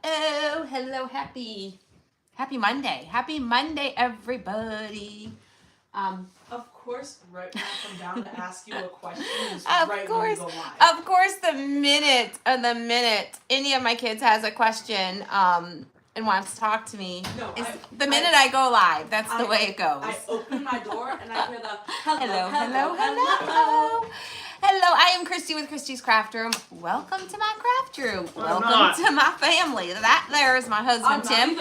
Hello, happy Monday. Happy Monday, everybody. Of course, right when I come down to ask you a question is Of right when you course, go live. of course, the minute any of my kids has a question, and wants to talk to me, No, is the minute I go live. That's the way it goes. I open my door and I hear the hello. Hello, I am Christy with Christy's Craft Room. Welcome to my craft room. Welcome to my family. That there is my husband, Tim.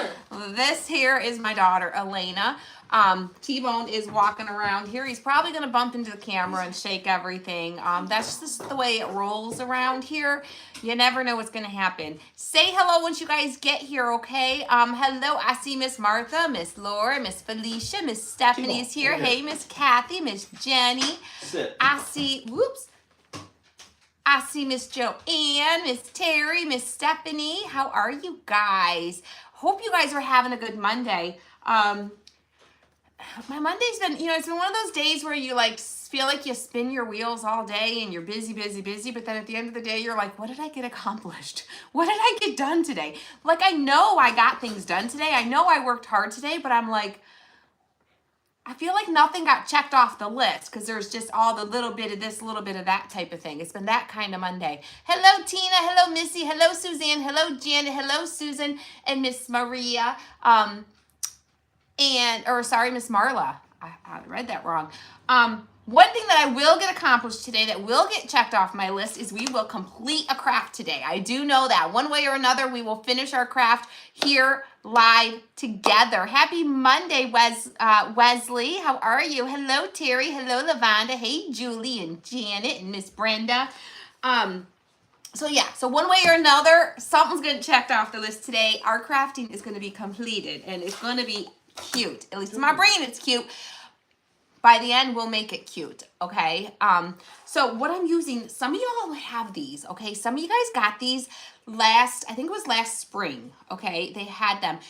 This here is my daughter, Elena. T-Bone is walking around here. He's probably going to bump into the camera and shake everything. That's just the way it rolls around here. You never know what's going to happen. Say hello once you guys get here, okay? Hello, I see Miss Martha, Miss Laura, Miss Felicia, Miss Stephanie is here. Hey, Miss Kathy, Miss Jenny. Sit. I see Miss Joanne, Miss Terry, Miss Stephanie. How are you guys? Hope you guys are having a good Monday. My Monday's been, it's been one of those days where you like feel like you spin your wheels all day and you're busy, but then at the end of the day, you're like, what did I get accomplished? What did I get done today? Like, I know I got things done today. I know I worked hard today, but I'm like, I feel like nothing got checked off the list because there's just all the little bit of this, little bit of that type of thing. It's been that kind of Monday. Hello, Tina. Hello, Missy. Hello, Suzanne. Hello, Janet. Hello, Susan and Miss Maria. Miss Marla. I read that wrong. One thing that I will get accomplished today that will get checked off my list is we will complete a craft today. I do know that. One way or another, we will finish our craft here live together. Happy Monday, Wesley. How are you? Hello, Terry. Hello, Lavonda. Hey, Julie and Janet and Miss Brenda. So one way or another, something's going to get checked off the list today. Our crafting is going to be completed, and it's going to be cute. At least in my brain, it's cute. By the end, we'll make it cute, okay? So what I'm using, some of y'all have these, okay? Some of you guys got these I think it was last spring, okay? They had them.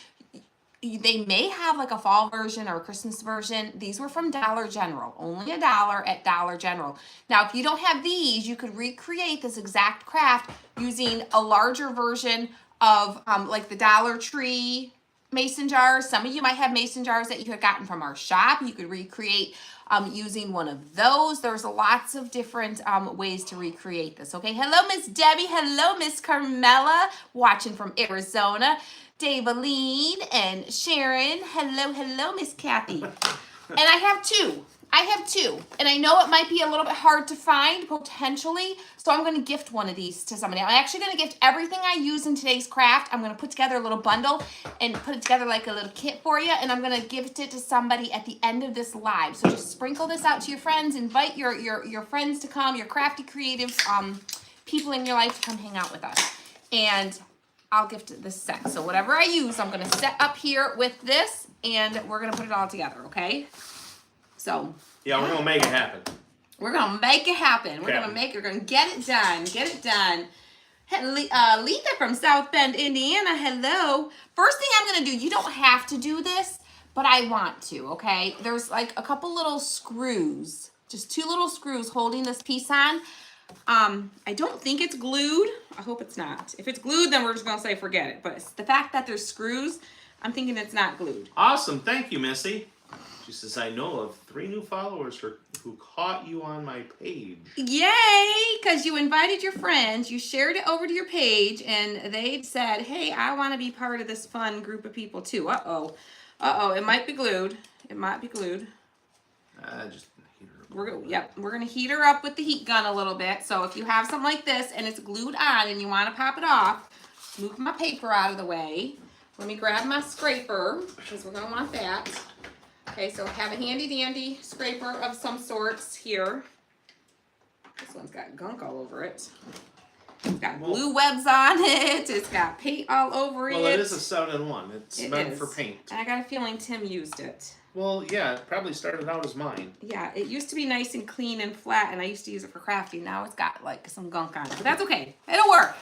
They may have like a fall version or a Christmas version. These were from Dollar General, only $1 at Dollar General. Now, if you don't have these, you could recreate this exact craft using a larger version of like the Dollar Tree mason jars. Some of you might have mason jars that you had gotten from our shop. You could recreate using one of those. There's lots of different ways to recreate this. Okay. Hello, Miss Debbie. Hello, Miss Carmela, watching from Arizona. Daveline and Sharon. Hello, Miss Kathy. And I have two. And I know it might be a little bit hard to find, potentially, so I'm going to gift one of these to somebody. I'm actually going to gift everything I use in today's craft. I'm going to put together a little bundle and put it together like a little kit for you, and I'm going to gift it to somebody at the end of this live. So just sprinkle this out to your friends. Invite your friends to come, your crafty, creative people in your life to come hang out with us. And I'll gift this set. So whatever I use, I'm going to set up here with this, and we're going to put it all together, okay? So yeah, we're gonna make it happen. We're gonna make it happen. We're gonna get it done. Letha from South Bend, Indiana. Hello. First thing I'm gonna do. You don't have to do this, but I want to. Okay. There's like a couple little screws, just 2 little screws holding this piece on. I don't think it's glued. I hope it's not. If it's glued, then we're just gonna say forget it. But it's the fact that there's screws, I'm thinking it's not glued. Awesome. Thank you, Missy. She says, I know of 3 new followers who caught you on my page. Yay! Because you invited your friends, you shared it over to your page, and they said, hey, I want to be part of this fun group of people too. Uh-oh, it might be glued. Just heat her up. We're going to heat her up with the heat gun a little bit. So if you have something like this and it's glued on and you want to pop it off, move my paper out of the way. Let me grab my scraper, because we're going to want that. Okay, so have a handy dandy scraper of some sorts here. This one's got gunk all over it. It's got glue webs on it. It's got paint all over it. Well, it is a 7-in-1. It's meant for paint. And I got a feeling Tim used it. Well, yeah, it probably started out as mine. Yeah, it used to be nice and clean and flat, and I used to use it for crafting. Now it's got like some gunk on it, but that's okay. It'll work.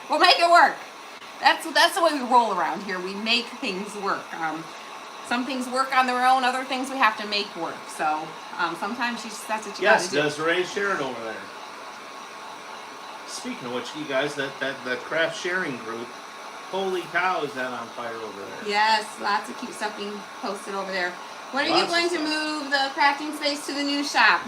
We'll make it work. That's the way we roll around here. We make things work. Some things work on their own. Other things we have to make work. So sometimes that's what you got to do. Yes, Desiree shared over there. Speaking of which, you guys, that craft sharing group, Holy cow, is that on fire over there? Yes, lots of cute stuff being posted over there. When are you Lots going of to stuff. move the crafting space to the new shop?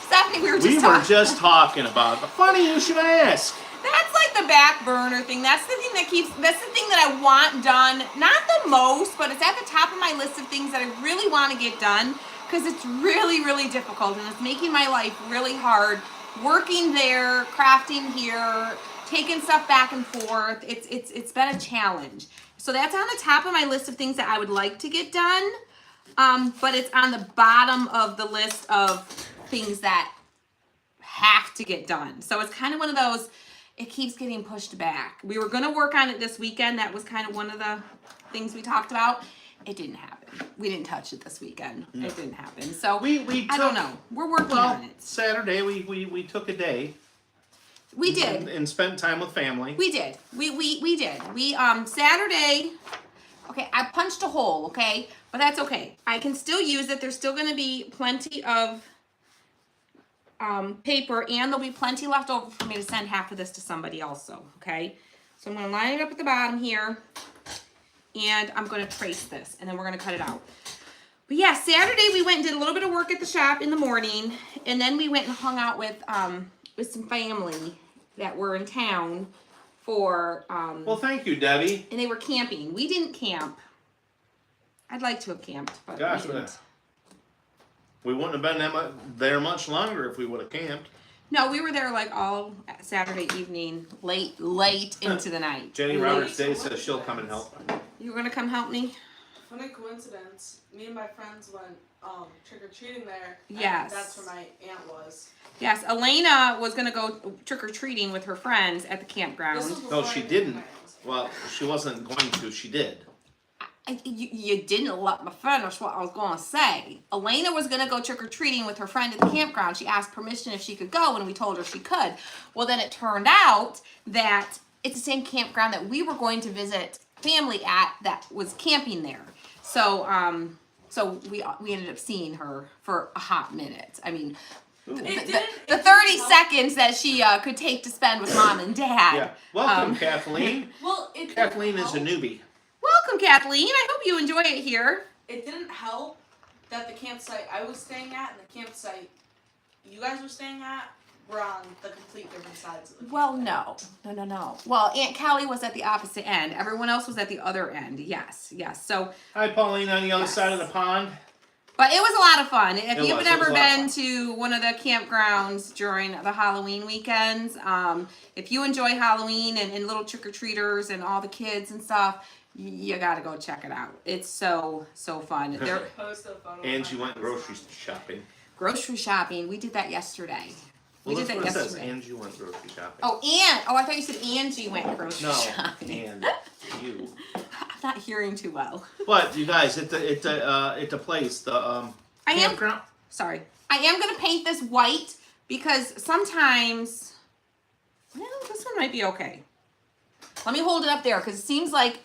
Stephanie, we were We just were talking. just talking about it. Funny you should ask. That's like the back burner thing. That's the thing that's the thing that I want done. Not the most, but it's at the top of my list of things that I really want to get done because it's really, really difficult and it's making my life really hard. Working there, crafting here, taking stuff back and forth. It's been a challenge. So that's on the top of my list of things that I would like to get done. But it's on the bottom of the list of things that have to get done. So it's kind of one of those, it keeps getting pushed back. We were going to work on it this weekend. That was kind of one of the things we talked about. It didn't happen. We didn't touch it this weekend. No. It didn't happen. So I don't know. We're working on it. Saturday we took a day. We did. And spent time with family. We did. We did. We Saturday. Okay, I punched a hole, okay? But that's okay. I can still use it. There's still going to be plenty of paper, and there'll be plenty left over for me to send half of this to somebody also, okay? So I'm going to line it up at the bottom here, and I'm going to trace this, and then we're going to cut it out. But yeah, Saturday we went and did a little bit of work at the shop in the morning, and then we went and hung out with some family that were in town for well, thank you, Debbie. and they were camping. We didn't camp. I'd like to have camped, but Gosh, we didn't. We wouldn't have been there much longer if we would have camped. No, we were there like all Saturday evening, late into the night. Jenny Roberts Day says she'll come and help. You were gonna come help me? Funny coincidence. Me and my friends went trick or treating there. Yes. That's where my aunt was. Yes, Elena was gonna go trick or treating with her friends at the campground. This was No, before she I knew didn't. my aunt was there. Well, she wasn't going to. She did. You didn't let me finish what I was gonna say. Elena was gonna go trick or treating with her friend at the campground. She asked permission if she could go, and we told her she could. Well, then it turned out that it's the same campground that we were going to visit family at that was camping there. So, so we ended up seeing her for a hot minute. I mean, the 30 seconds that she could take to spend with mom and dad. Yeah. Welcome, Kathleen. Well, it Kathleen didn't is a help. newbie. Welcome, Kathleen. I hope you enjoy it here. It didn't help that the campsite I was staying at and the campsite you guys were staying at were on the complete different sides of the Well, campsite. no. Well, Aunt Callie was at the opposite end. Everyone else was at the other end. Yes. So, Hi, Pauline, on the other Yes. side of the pond. but it was a lot of fun. If It you've was ever a lot of been to one of the campgrounds during the Halloween weekends, if you enjoy Halloween and little trick-or-treaters and all the kids and stuff, you gotta go check it out. It's so fun. They're Post a photo. And of she my went friends. grocery shopping. grocery shopping. We did that yesterday. We Well, did that's that what it says. yesterday. And you went grocery shopping. Oh, I thought you said Angie went grocery No, shopping. and you. I'm not hearing too well. But you guys, it's a place. The I am campground. sorry. I am gonna paint this white because sometimes, well, this one might be okay. Let me hold it up there because it seems like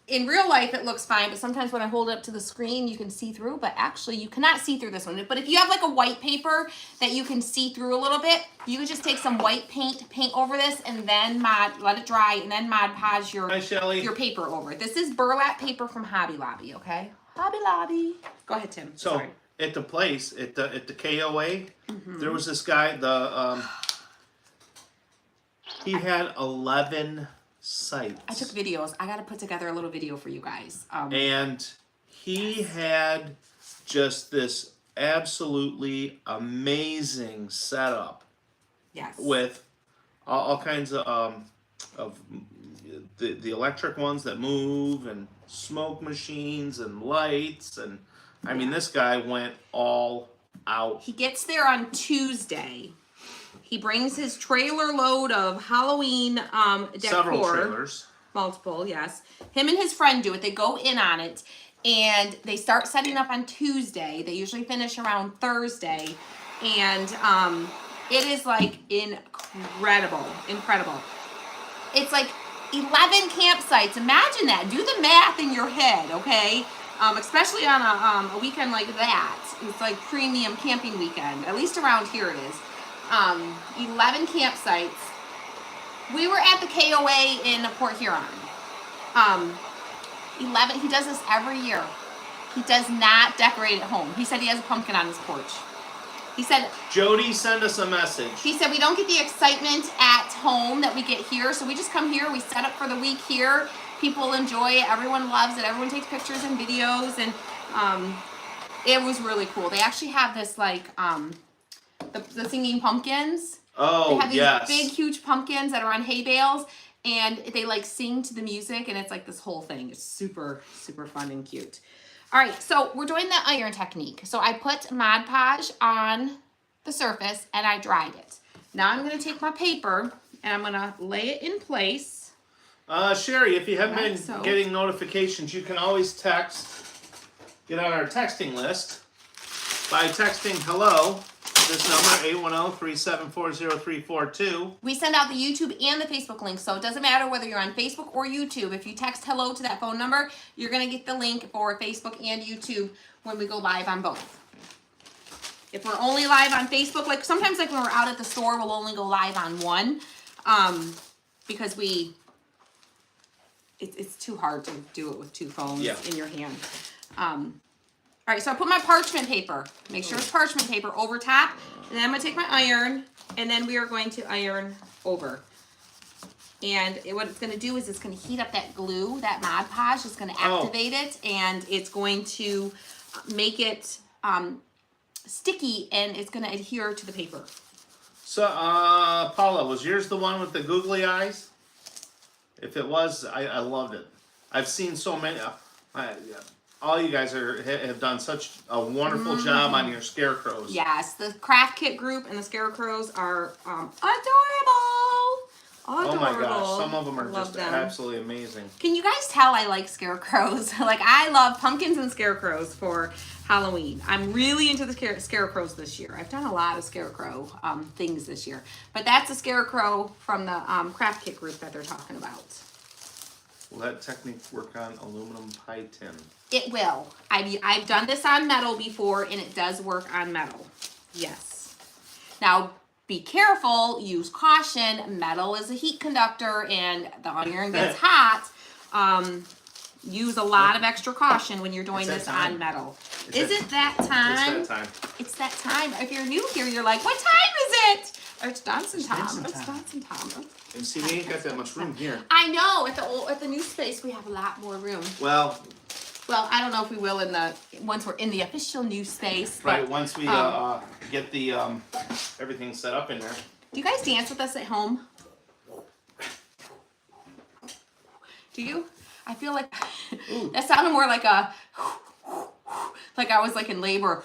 in real life it looks fine, but sometimes when I hold it up to the screen you can see through, but actually you cannot see through this one. But if you have like a white paper that you can see through a little bit, you can just take some white paint over this and then let it dry, and then Mod Podge Hi, Shelly. your paper over it. This is burlap paper from Hobby Lobby, okay? Hobby Lobby. Go ahead, Tim. So Sorry. at the place at the KOA, Mm-hmm. there was this guy. He had 11 sites. I took videos. I got to put together a little video for you guys. And he had just this absolutely amazing setup Yes. with all kinds of the electric ones that move and smoke machines and lights, and I mean this guy went all out. He gets there on Tuesday. He brings his trailer load of Halloween decor. Several trailers. Multiple, yes. Him and his friend do it. They go in on it, and they start setting up on Tuesday. They usually finish around Thursday, and it is like incredible. It's like 11 campsites. Imagine that. Do the math in your head, okay? Especially on a weekend like that. It's like premium camping weekend. At least around here it is. 11 campsites. We were at the KOA in Port Huron. 11. He does this every year. He does not decorate at home. He said he has a pumpkin on his porch. He said, Jody, send us a message. he said we don't get the excitement at home that we get here, so we just come here. We set up for the week here. People enjoy it. Everyone loves it. Everyone takes pictures and videos, and it was really cool. They actually have this like the singing pumpkins. Oh, they have these yes. big, huge pumpkins that are on hay bales, and they like sing to the music, and it's like this whole thing. It's super, super fun and cute. All right, so we're doing the iron technique. So I put Mod Podge on the surface and I dried it. Now I'm gonna take my paper and I'm gonna lay it in place. Sherry, if you haven't Right, been so- getting notifications, you can always get on our texting list by texting hello to this number, 810-374-0342. We send out the YouTube and the Facebook link, so it doesn't matter whether you're on Facebook or YouTube. If you text hello to that phone number, you're gonna get the link for Facebook and YouTube when we go live on both. If we're only live on Facebook, like sometimes like when we're out at the store, we'll only go live on one, because it's too hard to do it with two phones in your hand. All right, so I put my parchment paper. Make sure it's parchment paper over top, and then I'm gonna take my iron, and then we are going to iron over. And what it's gonna do is it's gonna heat up that glue, that Mod Podge. It's gonna activate it, and it's going to make it sticky, and it's gonna adhere to the paper. So, Paula, was yours the one with the googly eyes? If it was, I loved it. I've seen so many. All you guys have done such a wonderful job on your scarecrows. Yes, the craft kit group and the scarecrows are adorable. Oh my gosh, some of them are Love just them. absolutely amazing. Can you guys tell I like scarecrows? Like, I love pumpkins and scarecrows for Halloween. I'm really into the scarecrows this year. I've done a lot of scarecrow things this year. But that's a scarecrow from the craft kit group that they're talking about. Will that technique work on aluminum pie tin? It will. I've done this on metal before, and it does work on metal. Yes. Now, be careful. Use caution. Metal is a heat conductor, and the iron gets hot. Use a lot of extra caution when you're doing this on metal. Is it that time? It's that time. It's that time. If you're new here, you're like, what time is it? Or it's dancing time. It's dancing time. And see, we ain't got that much room here. I know. At the new space, we have a lot more room. Well, I don't know if we will once we're in the official new space. right, But, once we get the everything set up in there. do you guys dance with us at home? Do you? I feel like that sounded more like a like I was like in labor.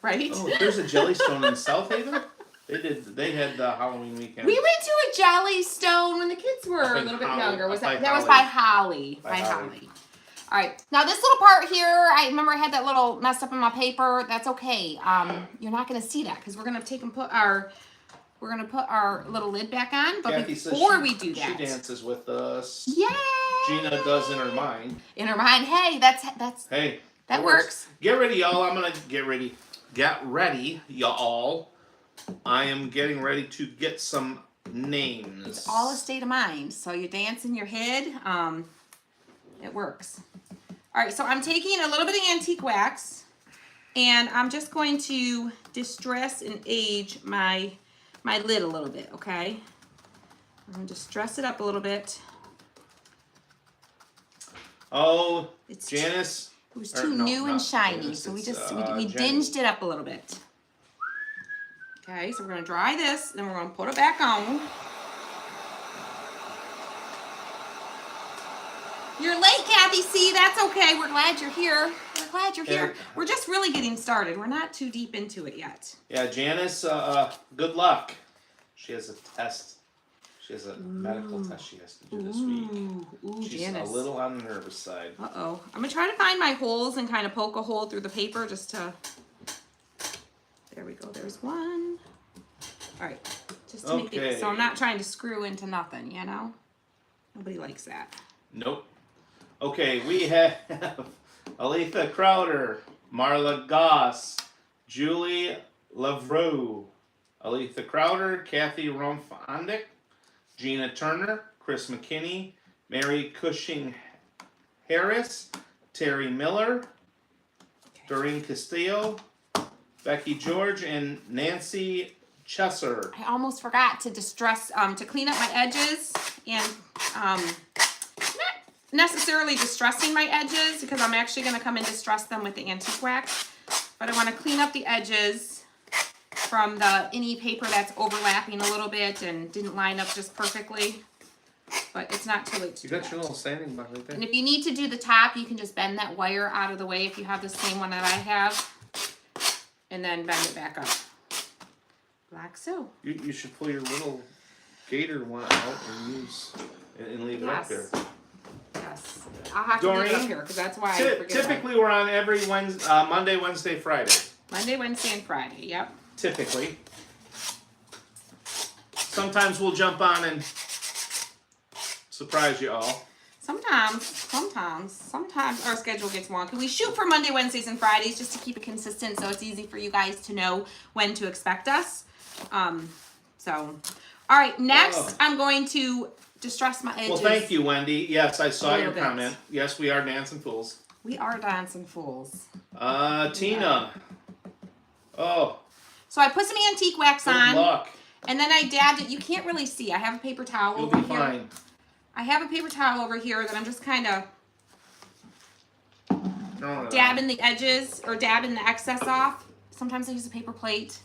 Right? Oh, there's a Jellystone in South Haven? They had the Halloween weekend. We went to a Jellystone when the kids were a little bit younger. Was that was by Holly. By Holly. All right. Now this little part here, I remember I had that little messed up in my paper. That's okay. You're not gonna see that because we're gonna put our little lid back on. But Kathy says before we do that, she dances with us. yay! Gina does in her mind. In her mind, hey, that's Hey, that works. Get ready, y'all. I'm gonna get ready. Get ready, y'all. I am getting ready to get some names. It's all a state of mind. So you dance in your head. It works. All right, so I'm taking a little bit of antique wax, and I'm just going to distress and age my lid a little bit, okay? I'm going to distress it up a little bit. Oh, It's Janice. It was too new and not shiny, Janice, so we it's, just Jenny. we dinged it up a little bit. Okay, so we're gonna dry this, then we're gonna put it back on. You're late, Kathy. See, that's okay. We're glad you're here. We're glad you're here. We're just really getting started. We're not too deep into it yet. Yeah, Janice. Good luck. She has a test. She has a medical test she has to do this week. Ooh, She's Janice. a little on the nervous side. Uh-oh. I'm gonna try to find my holes and kind of poke a hole through the paper just to. There we go. There's one. All right. Just to make it so I'm not trying to screw into nothing, you know? Nobody likes that. Nope. Okay, we have Aletha Crowder. Marla Goss, Julie Lavroux, Aletha Crowder, Kathy Rumfandick, Gina Turner, Chris McKinney, Mary Cushing Harris, Terry Miller, Doreen Castillo, Becky George, and Nancy Chesser. I almost forgot to to clean up my edges, and not necessarily distressing my edges because I'm actually going to come and distress them with the antique wax, but I want to clean up the edges from any paper that's overlapping a little bit and didn't line up just perfectly, but it's not too late to do You got your little sanding bar right there. And if you need to do the top, you can just bend that wire out of the way if you have the same one that I have, and then bend it back up. Like so. You should pull your little gator one out and leave it up there. Yes. I'll have to leave it up here because that's why I forget. Typically, we're on every Monday, Wednesday, Friday. Monday, Wednesday, and Friday. Yep. Typically. Sometimes we'll jump on and surprise you all. Sometimes our schedule gets wonky. We shoot for Monday, Wednesdays, and Fridays just to keep it consistent, so it's easy for you guys to know when to expect us. All right. Next, I'm going to distress my edges. Well, thank you, Wendy. Yes, I saw your bit. comment. Yes, we are dancing fools. We are dancing fools. Tina. Oh. So I put some antique wax Good on, luck. and then I dabbed it. You can't really see. I have a paper towel You'll over be here. fine. I have a paper towel over here that I'm just kind of No. dabbing the edges or dabbing the excess off. Sometimes I use a paper plate.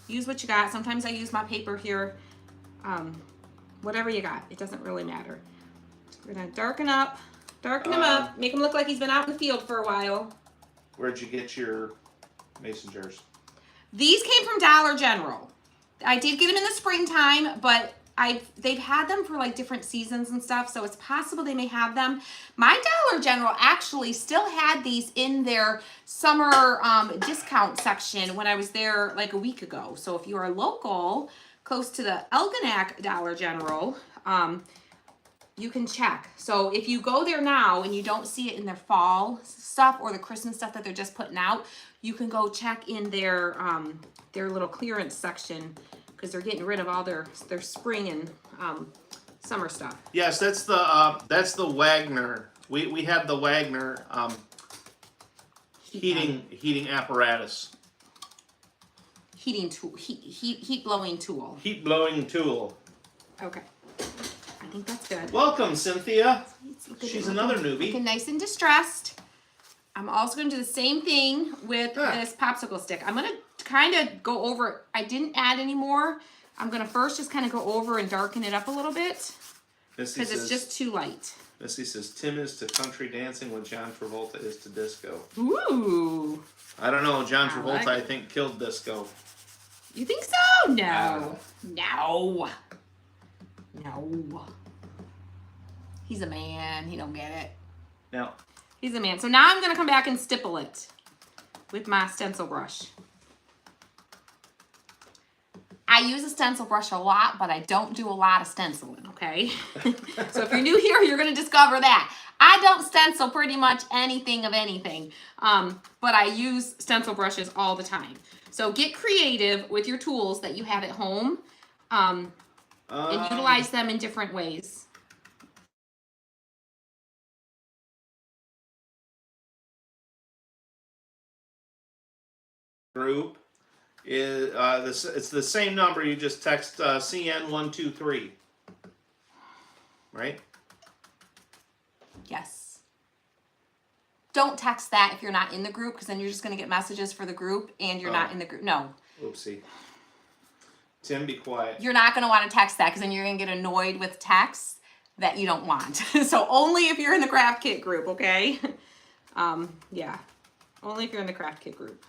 Use what you got. Sometimes I use my paper here. Whatever you got. It doesn't really matter. We're going to darken him up, make him look like he's been out in the field for a while. Where'd you get your mason jars? These came from Dollar General. I did get them in the springtime, but they've had them for like different seasons and stuff, so it's possible they may have them. My Dollar General actually still had these in their summer discount section when I was there like a week ago. So if you are local, close to the Elginak Dollar General, you can check. So if you go there now and you don't see it in their fall stuff or the Christmas stuff that they're just putting out, you can go check in their little clearance section because they're getting rid of all their spring and summer stuff. Yes, that's the Wagner. We have the Wagner heating apparatus. Heating tool, heat blowing tool. Heat blowing tool. Okay, I think that's good. Welcome, Cynthia. She's another newbie. Looking nice and distressed. I'm also going to do the same thing with this popsicle stick. I'm going to kind of go over. I didn't add any more. I'm going to first just kind of go over and darken it up a little bit because it's just too light. Missy says Tim is to country dancing what John Travolta is to disco. Ooh. I don't know. John Travolta, like I think, killed disco. You think so? No. No. He's a man. He don't get it. No. He's a man. So now I'm going to come back and stipple it with my stencil brush. I use a stencil brush a lot, but I don't do a lot of stenciling, okay? So if you're new here, you're going to discover that. I don't stencil pretty much anything of anything, but I use stencil brushes all the time. So get creative with your tools that you have at home and utilize them in different ways. Group is it's the same number. You just text CN123, right? Yes. Don't text that if you're not in the group because then you're just going to get messages for the group and you're not in the group. No. Oopsie. Tim, be quiet. You're not going to want to text that because then you're going to get annoyed with texts that you don't want. So only if you're in the craft kit group, okay? Yeah. Only if you're in the craft kit group.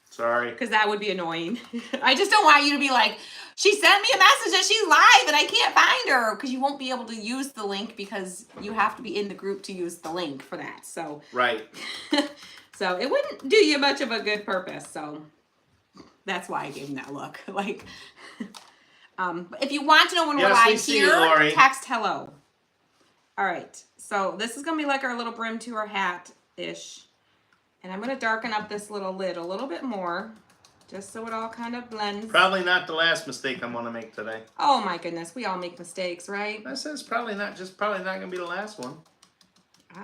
Sorry. Because that would be annoying. I just don't want you to be like, she sent me a message that she's live and I can't find her. Because you won't be able to use the link because you have to be in the group to use the link for that. So Right. So it wouldn't do you much of a good purpose. So that's why I gave him that look. Like, but if you want to know when we're live here, text hello. All right. So this is going to be like our little brim to our hat-ish. And I'm going to darken up this little lid a little bit more, just so it all kind of blends. Probably not the last mistake I'm gonna make today. Oh my goodness, we all make mistakes, right? I said it's probably not gonna be the last one.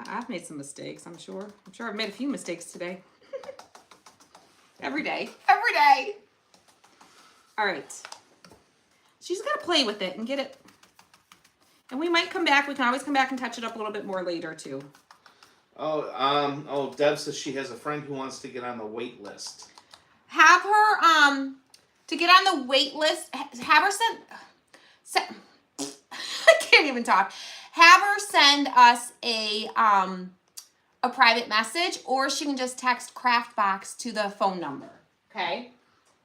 I've made some mistakes, I'm sure. I'm sure I've made a few mistakes today. Every day. Every day. All right. She's got to play with it and get it. And we might come back. We can always come back and touch it up a little bit more later, too. Deb says she has a friend who wants to get on the wait list. Have her, to get on the wait list, have her send I can't even talk. Have her send us a private message, or she can just text Craftbox to the phone number, okay?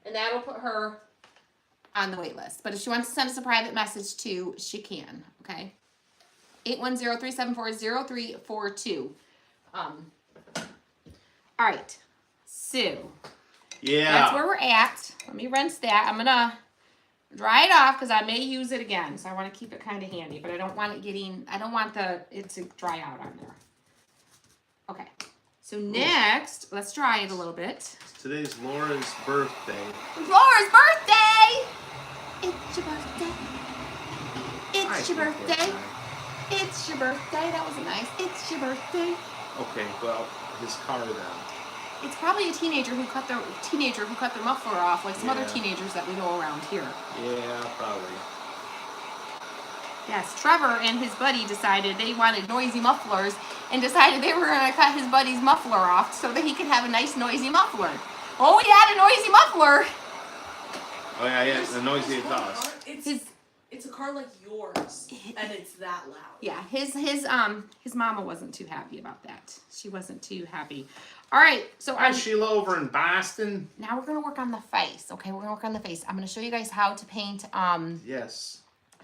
And that'll put her on the wait list. But if she wants to send us a private message too, she can, okay? 810-374-0342. All right, so Yeah. that's where we're at. Let me rinse that. I'm gonna dry it off because I may use it again. So I want to keep it kind of handy, but I don't want it it to dry out on there. Okay. So next, let's dry it a little bit. Today's Laura's birthday. Laura's birthday! It's your birthday. It's your birthday. It's your birthday. That was nice. It's your birthday. Okay, well, his car then. It's probably a teenager who cut their muffler off, like some other Yeah. teenagers that we know around here. Yeah, probably. Yes, Trevor and his buddy decided they wanted noisy mufflers and decided they were going to cut his buddy's muffler off so that he could have a nice noisy muffler. Oh, he had a noisy muffler. Oh yeah, the noisy exhaust. It's a car like yours, and it's that loud. Yeah, his mama wasn't too happy about that. She wasn't too happy. All right, so Hi, Sheila over in Boston. now we're gonna work on the face. Okay, we're gonna work on the face. I'm gonna show you guys how to paint. Yes.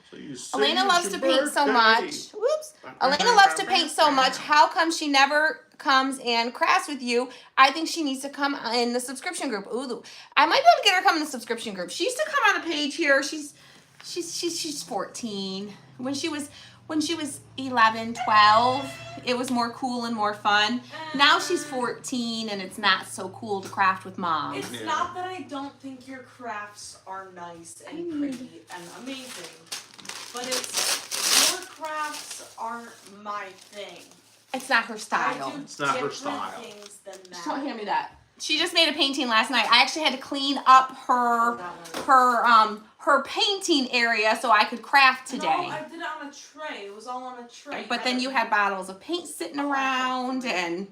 So you say Elena it's loves your to paint so birthday. much. Whoops. Elena loves to paint so much. How come she never comes and crafts with you? I think she needs to come in the subscription group. Ooh, I might be able to get her to come in the subscription group. She used to come on the page here. She's 14. When she was 11, 12, it was more cool and more fun. Now she's 14 and it's not so cool to craft with mom. It's Yeah. not that I don't think your crafts are nice and pretty and amazing, but it's your crafts aren't my thing. It's not her I style. do It's not her different style. things than that. Don't hand me that. She just made a painting last night. I actually had to clean up her painting area so I could craft today. No, I did it on a tray. It was all on a tray. But then you had bottles of paint sitting around, and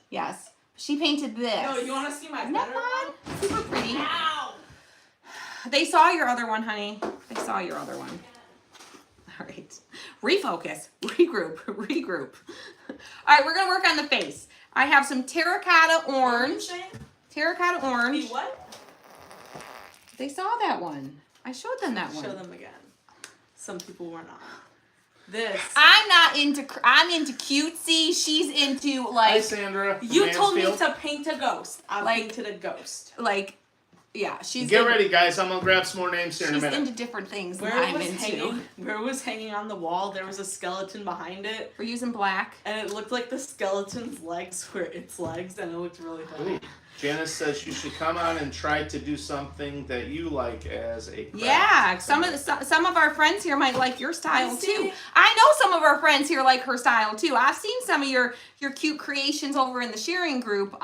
yes, she painted this. No, you want to see my Isn't that better one? fun? Super pretty. Ow! They saw your other one, honey. They saw your other one. All right. Refocus. Regroup. All right, we're going to work on the face. I have some terracotta What were you orange. saying? Terracotta orange. The what? They saw that one. I showed them that one. Show them again. Some people were not. This. I'm into cutesy. She's into Hi, like Sandra. from You told me Mansfield. to paint a ghost. I Like- painted a ghost. yeah, she's Get ready, guys. I'm gonna grab some more names here in a She's minute. into different things than Where I'm it was into. hanging on the wall, there was a skeleton behind it, We're using black. and it looked like the skeleton's legs were its legs, and it looked really funny. Ooh. Janice says you should come on and try to do something that you like as a craft. Yeah, some of our friends here might like your style I too. see. I know some of our friends here like her style too. I've seen some of your cute creations over in the sharing group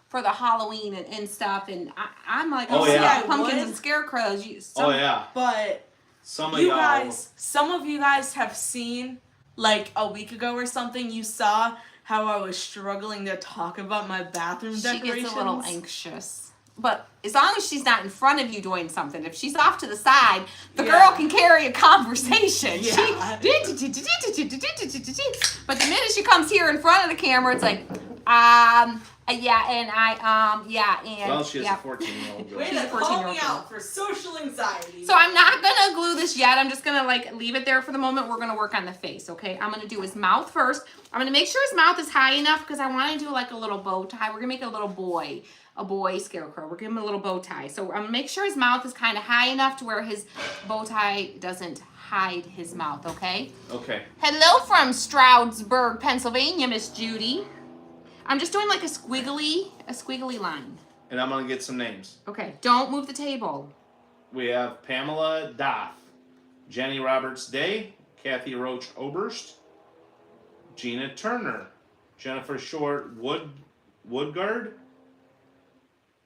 for the Halloween and stuff, and I'm like, Oh, see, yeah. I have pumpkins would. and scarecrows. Oh yeah. But Some of you y'all. guys, some of you guys have seen, like a week ago or something, you saw how I was struggling to talk about my bathroom She decorations. gets a little anxious. But as long as she's not in front of you doing something, if she's off to the side, the Yeah. girl can carry a conversation. Yeah. But the minute she comes here in front of the camera, it's like, yeah, and yeah, and Well, she has yeah. a 14-year-old girl. Way She's to a call 14-year-old me girl. out for social anxiety. So I'm not gonna glue this yet. I'm just gonna like leave it there for the moment. We're gonna work on the face, okay? I'm gonna do his mouth first. I'm gonna make sure his mouth is high enough because I want to do like a little bow tie. We're gonna make a little boy, a boy scarecrow. We're gonna give him a little bow tie. So I'm gonna make sure his mouth is kind of high enough to where his bow tie doesn't hide his mouth, okay? Okay. Hello from Stroudsburg, Pennsylvania, Miss Judy. I'm just doing like a squiggly line. And I'm gonna get some names. Okay, don't move the table. We have Pamela Doth, Jenny Roberts Day, Kathy Roach Oberst, Gina Turner, Jennifer Short Woodgard,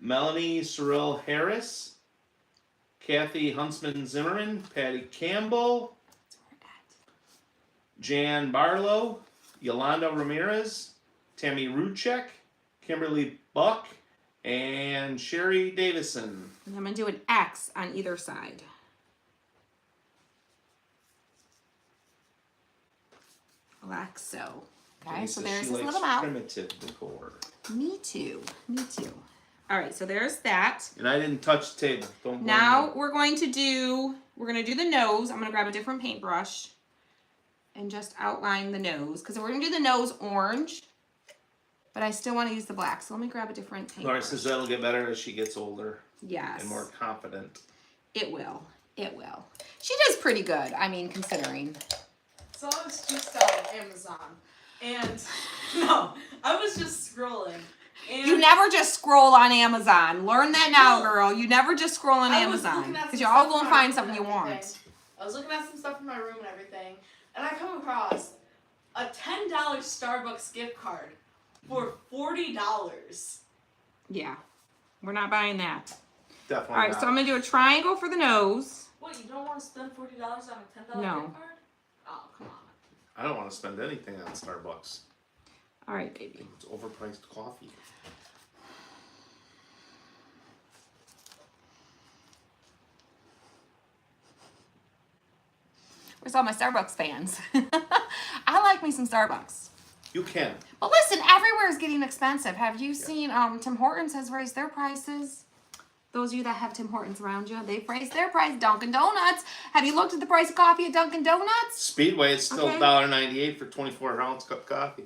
Melanie Cyril Harris, Kathy Huntsman Zimmerman, Patty Campbell, Jan Barlow, Yolanda Ramirez, Tammy Ruchek, Kimberly Buck, and Sherry Davison. And I'm going to do an X on either side. Like so. Okay, so there's his little mouth. Primitive decor. Me too. Me too. All right, so there's that. And I didn't touch the table. Don't blame Now me. we're going to do the nose. I'm going to grab a different paintbrush and just outline the nose because we're going to do the nose orange, but I still want to use the black. So let me grab a different paintbrush. Laura says that'll get better as she gets older Yes. and more confident. It will. It will. She does pretty good, I mean, considering. So I was just on Amazon, and no, I was just scrolling. And You never just scroll on Amazon. Learn that now, girl. You never just scroll on I was Amazon looking at because some you're all stuff going in to my find room something you and want. everything. I was looking at some stuff in my room and everything, and I come across a $10 Starbucks gift card for $40. Yeah, we're not buying that. Definitely. All right, not. so I'm going to do a triangle for the nose. What, you don't want to spend $40 on a $10 No. gift card? Oh, come on. I don't want to spend anything on Starbucks. All right, baby. It's overpriced coffee. Where's all my Starbucks fans? I like me some Starbucks. You can. But listen, everywhere is getting expensive. Have you seen Tim Hortons has raised their prices? Those of you that have Tim Hortons around you, they've raised their price. Dunkin' Donuts. Have you looked at the price of coffee at Dunkin' Donuts? Speedway, it's still Okay. $1.98 for 24-ounce cup of coffee.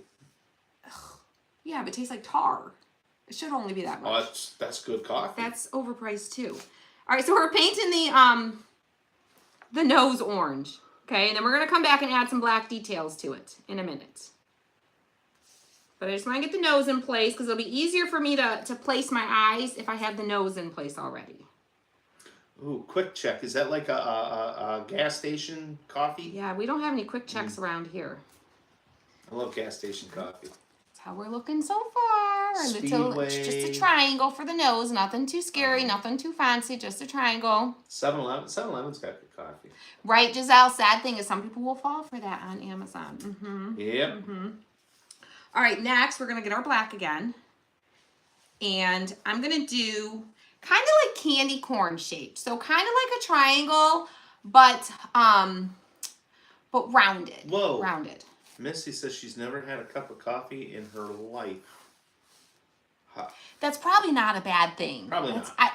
Yeah, but it tastes like tar. It should only be that Oh, much. that's good coffee. That's overpriced too. All right, so we're painting the nose orange. Okay, and then we're gonna come back and add some black details to it in a minute. But I just want to get the nose in place because it'll be easier for me to place my eyes if I have the nose in place already. Ooh, quick check. Is that like a gas station coffee? Yeah, we don't have any quick checks around here. I love gas station coffee. That's how we're looking so far. It's just a Speedway. triangle for the nose. Nothing too scary, nothing too fancy, just a triangle. 7-Eleven's got good coffee. Right, Giselle? Sad thing is some people will fall for that on Amazon. Mm-hmm. Yep. Mm-hmm. All right, next we're going to get our black again. And I'm going to do kind of like candy corn shaped. So kind of like a triangle, but rounded. Whoa. Rounded. Missy says she's never had a cup of coffee in her life. Huh. That's probably not a bad thing. Probably That's, not.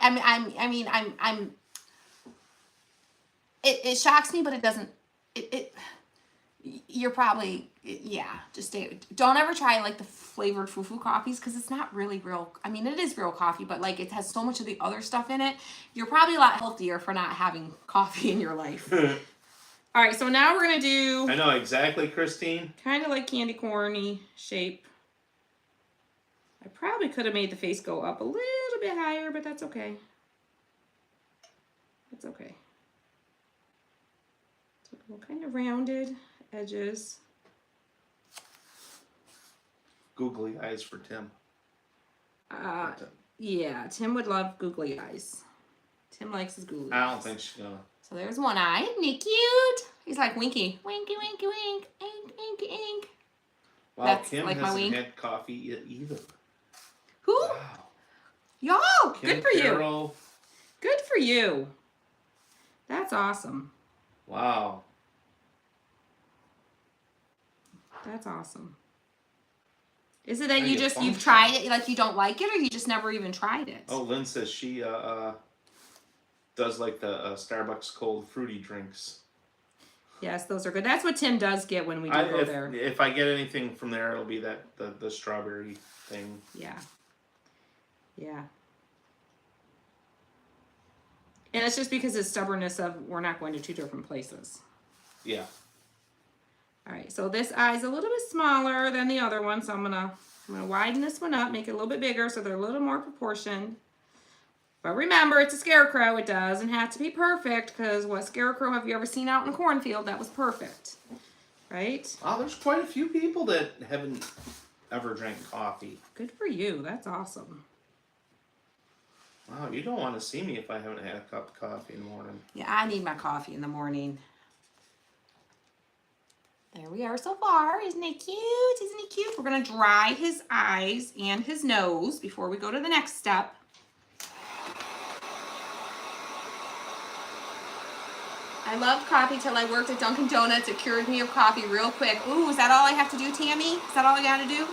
it shocks me, but it doesn't, you're probably, just don't ever try like the flavored fufu coffees because it's not really real. I mean, it is real coffee, but like it has so much of the other stuff in it. You're probably a lot healthier for not having coffee in your life. All right, so now we're going to do I know exactly, Christine. kind of like candy corny shape. I probably could have made the face go up a little bit higher, but that's okay. That's okay. So kind of rounded edges. Googly eyes for Tim. Yeah, Tim would love googly eyes. Tim likes his googly eyes. I don't think she's gonna. So there's one eye. Isn't he cute? He's like Winky. Winky, winky, wink. Ink, ink, ink. Wow, That's Kim like my hasn't wink. had coffee yet either. Who? Wow. Y'all, Kim good for you. Carroll. Good for you. That's awesome. Wow. That's awesome. Is it that I you get just, bummed. you've tried it, like you don't like it, or you just never even tried it? Oh, Lynn says she does like the Starbucks cold fruity drinks. Yes, those are good. That's what Tim does get when we do go there. If I get anything from there, it'll be that the strawberry thing. Yeah. Yeah. And it's just because of stubbornness of we're not going to two different places. Yeah. All right, so this eye is a little bit smaller than the other one, so I'm going to I'm going to widen this one up, make it a little bit bigger so they're a little more proportioned. But remember, it's a scarecrow. It doesn't have to be perfect, because what scarecrow have you ever seen out in a cornfield that was perfect? Right? Wow, there's quite a few people that haven't ever drank coffee. Good for you. That's awesome. Wow, you don't want to see me if I haven't had a cup of coffee in the morning. Yeah, I need my coffee in the morning. There we are so far. Isn't it cute? Isn't it cute? We're going to dry his eyes and his nose before we go to the next step. I loved coffee till I worked at Dunkin' Donuts. It cured me of coffee real quick. Ooh, is that all I have to do, Tammy? Is that all I got to do?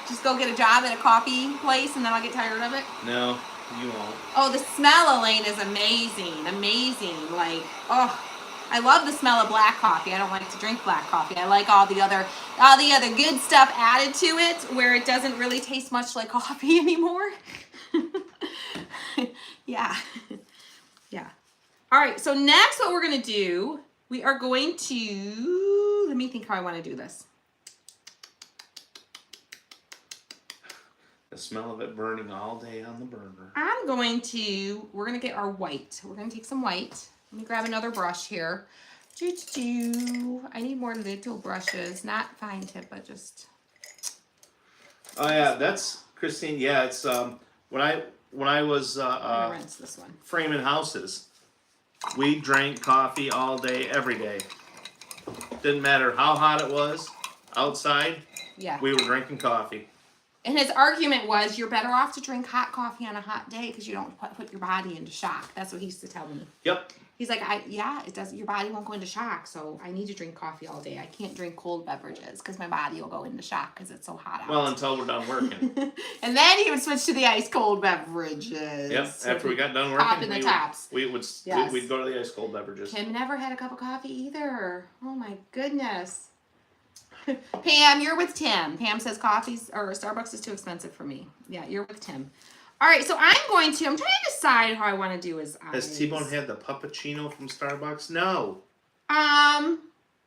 Just go get a job at a coffee place and then I'll get tired of it? No, you won't. Oh, the smell, Elaine, is amazing. Amazing. Like, oh, I love the smell of black coffee. I don't like to drink black coffee. I like all the other good stuff added to it where it doesn't really taste much like coffee anymore. Yeah. Yeah. All right, so next what we're going to do, we are going to, let me think how I want to do this. The smell of it burning all day on the burner. We're going to get our white. We're going to take some white. Let me grab another brush here. I need more little brushes, not fine tip, but just. Oh yeah, that's Christine. Yeah, it's when I was I'm gonna rinse this one. framing houses, we drank coffee all day, every day. Didn't matter how hot it was outside. Yeah. We were drinking coffee. And his argument was, you're better off to drink hot coffee on a hot day because you don't put your body into shock. That's what he used to tell me. Yep. He's like, it does. Your body won't go into shock, so I need to drink coffee all day. I can't drink cold beverages because my body will go into shock because it's so hot out. Well, until we're done working. And then he would switch to the ice cold beverages. Yep. So After we got done working, popping the tops. we'd go to the ice cold beverages. Kim never had a cup of coffee either. Oh my goodness. Pam, you're with Tim. Pam says Starbucks is too expensive for me. Yeah, you're with Tim. All right, so I'm trying to decide how I want to do his eyes. Has T-Bone had the puppuccino from Starbucks? No.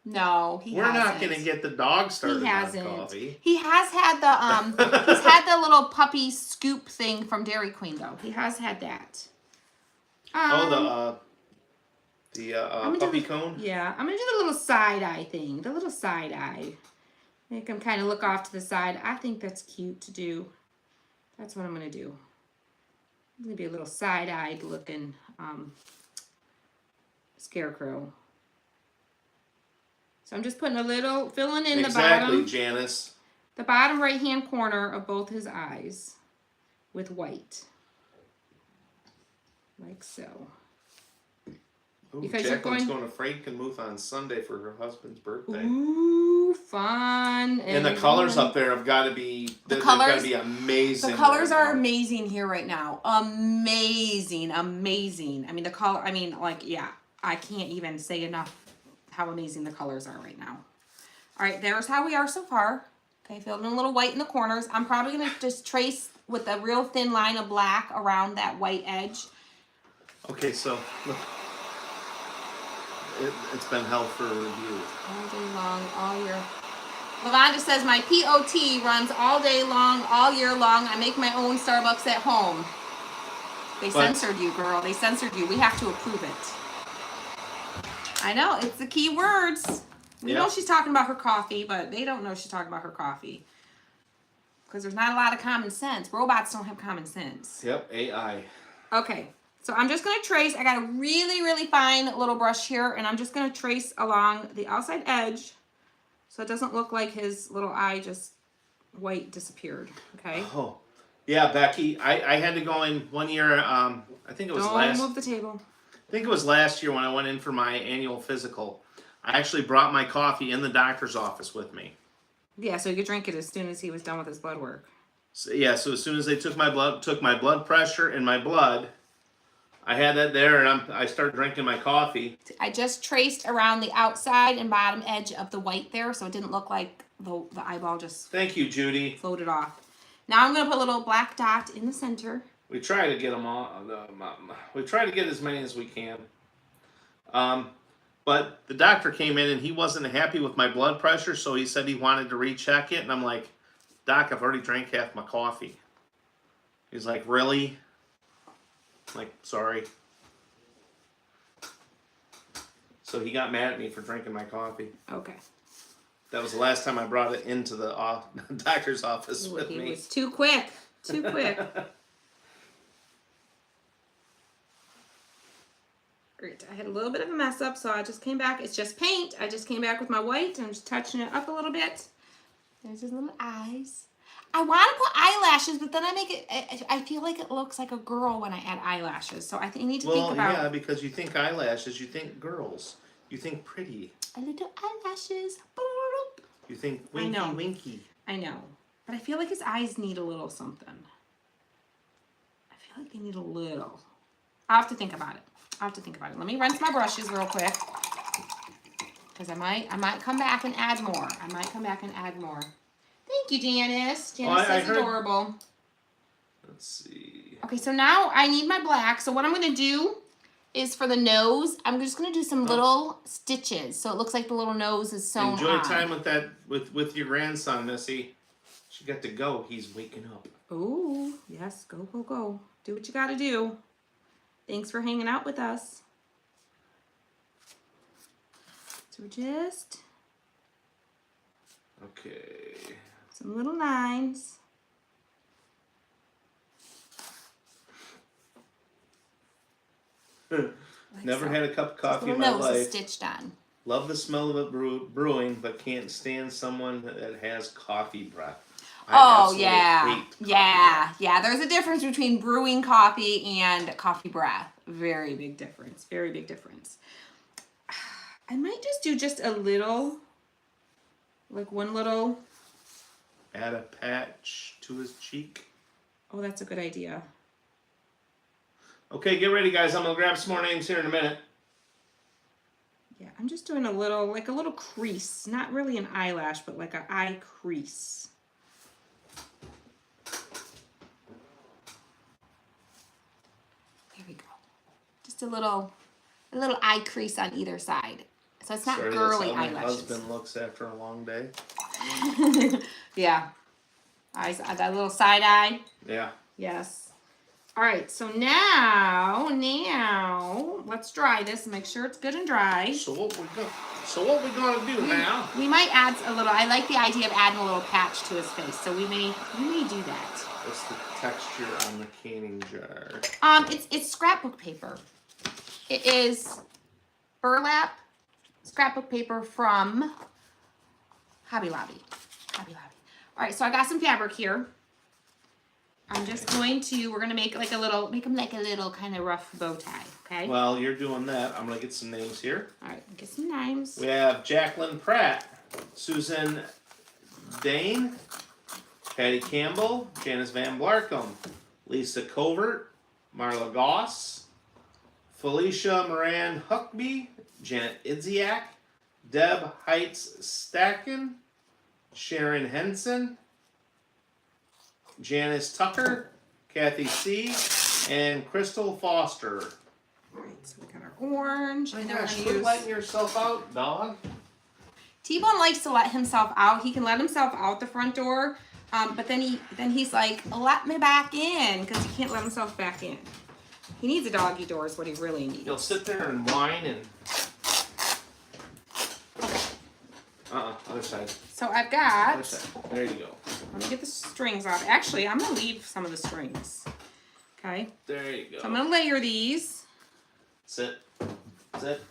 No, We're not going to get the dog started He hasn't. on coffee. He has had he's had the little puppy scoop thing from Dairy Queen though. He has had that. The puppy cone? Yeah, I'm going to do the little side eye thing. The little side eye. Make him kind of look off to the side. I think that's cute to do. That's what I'm going to do. I'm going to be a little side-eyed looking scarecrow. So I'm just putting filling in Exactly, Janice. the bottom right-hand corner of both his eyes with white. Like so. Ooh, Because Jacqueline's going to Frankenmuth on Sunday for her husband's birthday. Ooh, fun. And the colors up there have got to be amazing. The colors are amazing here right now. Amazing. I mean, I can't even say enough how amazing the colors are right now. All right, there's how we are so far. Okay, filling in a little white in the corners. I'm probably going to just trace with a real thin line of black around that white edge. Okay, so look. It's been held for review. All day long, all year. Lavonda says, my POT runs all day long, all year long. I make my own Starbucks at home. They censored you, girl. They censored you. We have to approve it. I know. It's the key words. We know she's talking about her coffee, but they don't know she's talking about her coffee. Because there's not a lot of common sense. Robots don't have common sense. Yep, AI. Okay. So I'm just going to trace. I got a really, really fine little brush here, and I'm just going to trace along the outside edge so it doesn't look like his little eye just white disappeared, okay? Oh, yeah, Becky, I had to go in one year, I think it was Don't move the table. I think it was last year when I went in for my annual physical. I actually brought my coffee in the doctor's office with me. Yeah, so you could drink it as soon as he was done with his blood work. So, yeah, so as soon as they took my blood pressure and my blood, I had that there, and I started drinking my coffee. I just traced around the outside and bottom edge of the white there, so it didn't look like the eyeball just Thank you, Judy. floated off. Now I'm going to put a little black dot in the center. We try to get them all. We try to get as many as we can. But the doctor came in, and he wasn't happy with my blood pressure, so he said he wanted to recheck it, and I'm like, Doc, I've already drank half my coffee. He's like, really? I'm like, sorry. So he got mad at me for drinking my coffee. Okay. That was the last time I brought it into the doctor's office with He me. was too quick. Too quick. Great. I had a little bit of a mess up, so I just came back. It's just paint. I just came back with my white and I'm just touching it up a little bit. There's his little eyes. I want to put eyelashes, but then I make it, I feel like it looks like a girl when I add eyelashes. So I think I need to think about. Yeah, because you think eyelashes, you think girls. You think pretty. A little eyelashes. You think winky winky. I know. But I feel like his eyes need a little something. I feel like they need a little. I'll have to think about it. Let me rinse my brushes real quick. Because I might come back and add more. Thank you, Janice. Janice says adorable. Let's see. Okay, so now I need my black. So what I'm going to do is for the nose, I'm just going to do some little stitches. So it looks like the little nose is sewn Enjoy on. time with your grandson, Missy. She got to go. He's waking up. Ooh, yes. Go, go, go. Do what you got to do. Thanks for hanging out with us. So just okay. Some little lines. Never had a cup of coffee in my nose life. is stitched on. Love the smell of it brewing, but can't stand someone that has coffee breath. Oh yeah, yeah. There's a difference between brewing coffee and coffee breath. Very big difference. I might just do just a little, like one little. Add a patch to his cheek. Oh, that's a good idea. Okay, get ready, guys. I'm gonna grab some more names here in a minute. Yeah, I'm just doing a little, like a little crease. Not really an eyelash, but like an eye crease. There we go. Just a little eye crease on either side. So it's not girly that's how eyelashes. my husband looks after a long day. Yeah. Eyes, that little side eye. Yeah. Yes. All right, so now, let's dry this and make sure it's good and dry. So what we gonna do now? We might add a little. I like the idea of adding a little patch to his face, so we may do that. What's the texture on the canning jar? It's scrapbook paper. It is burlap scrapbook paper from Hobby Lobby. All right, so I got some fabric here. I'm just going to, we're gonna make make them like a little kind of rough bow tie, okay? Well, you're doing that. I'm gonna get some names here. All right, get some names. We have Jacqueline Pratt, Susan Dane, Patty Campbell, Janice Van Blarcom, Lisa Covert, Marla Goss, Felicia Moran Huckby, Janet Idziak, Deb Heights Stacken, Sharon Henson, Janice Tucker, Kathy C., and Crystal Foster. All right, so we got our orange. My And then gosh, we're quit gonna letting yourself out, dog. T-Bone likes to let himself out. He can let himself out the front door, but then he's like, let me back in, because he can't let himself back in. He needs a doggy door is what he really needs. He'll sit there and whine and... other side. So I've got, Other side. There you go. let me get the strings off. Actually, I'm going to leave some of the strings. Okay? There you go. So I'm going to layer these. Sit. Sit.